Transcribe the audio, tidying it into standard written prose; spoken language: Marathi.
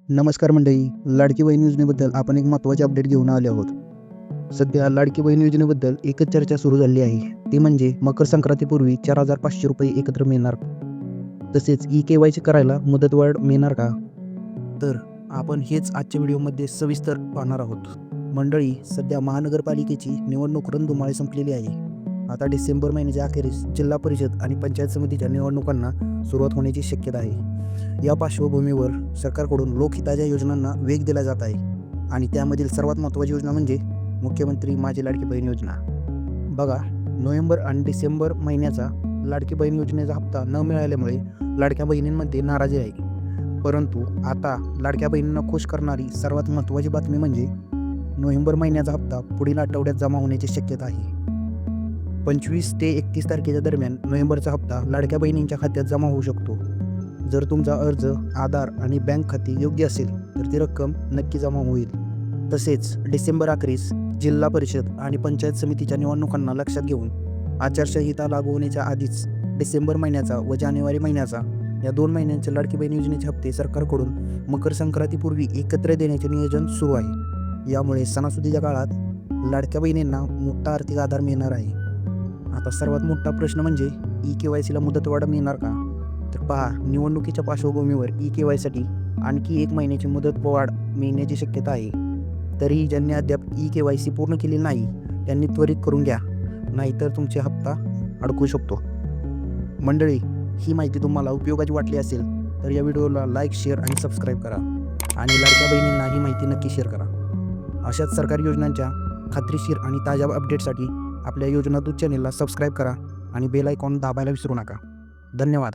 नमस्कार मंडळी, लाडकी बहीण योजनेबद्दल आपण एक महत्त्वाचे अपडेट घेऊन आले आहोत. सध्या लाडकी बहीण योजनेबद्दल एकच चर्चा सुरू झाली आहे, ती म्हणजे मकर संक्रांतीपूर्वी 4,500 रुपये एकत्र मिळणार. तसेच KYC करायला मुदतवाढ मिळणार का? तर आपण हेच आजच्या व्हिडिओमध्ये सविस्तर पाहणार आहोत. मंडळी, सध्या महानगरपालिकेची निवडणूक रणधुमाळी संपलेली आहे. आता डिसेंबर महिन्याच्या अखेरीस जिल्हा परिषद आणि पंचायत समितीच्या निवडणुकांना सुरुवात होण्याची शक्यता आहे. या पार्श्वभूमीवर सरकारकडून लोकहिताच्या योजनांना वेग दिला जात आहे आणि त्यामधील सर्वात महत्त्वाची योजना म्हणजे मुख्यमंत्री माझी लाडकी बहीण योजना. बघा, नोव्हेंबर आणि डिसेंबर महिन्याचा लाडकी बहीण योजनेचा हप्ता न मिळाल्यामुळे लाडक्या बहिणींमध्ये नाराजी आहे. परंतु आता लाडक्या बहिणींना खुश करणारी सर्वात महत्त्वाची बातमी म्हणजे नोव्हेंबर महिन्याचा हप्ता पुढील आठवड्यात जमा होण्याची शक्यता आहे. 25 ते 31 तारखेच्या दरम्यान नोव्हेंबरचा हप्ता लाडक्या बहिणींच्या खात्यात जमा होऊ शकतो. जर तुमचा अर्ज, आधार आणि बँक खाते योग्य असेल तर ती रक्कम नक्की जमा होईल. तसेच डिसेंबर अखेरीस जिल्हा परिषद आणि पंचायत समितीच्या निवडणुकांना लक्षात घेऊन आचारसंहिता लागू होण्याच्या आधीच डिसेंबर महिन्याचा व जानेवारी महिन्याचा या 2 महिन्यांचे लाडकी बहीण योजनेचे हप्ते सरकारकडून मकर संक्रांतीपूर्वी एकत्र देण्याचे नियोजन सुरू आहे. यामुळे सणासुदीच्या काळात लाडक्या बहिणींना मोठा आर्थिक आधार मिळणार आहे. आता सर्वात मोठा प्रश्न म्हणजे KYCला मुदतवाढ मिळणार का? तर पहा, निवडणुकीच्या पार्श्वभूमीवर KYCसाठी आणखी 1 महिन्याची मुदतवाढ मिळण्याची शक्यता आहे. तरीही ज्यांनी अद्याप KYC पूर्ण केली नाही त्यांनी त्वरित करून घ्या, नाहीतर तुमचे हप्ता अडकू शकतो. मंडळी, ही माहिती तुम्हाला उपयोगाची वाटली असेल तर या व्हिडिओला लाईक, शेअर आणि सबस्क्राईब करा आणि लाडक्या बहिणींना ही माहिती नक्की शेअर करा. अशाच सरकारी योजनांच्या खात्रीशीर आणि ताज्या अपडेटसाठी आपल्या योजना दूत चॅनेलला सबस्क्राईब करा आणि बेल आयकॉन दाबायला विसरू नका. धन्यवाद.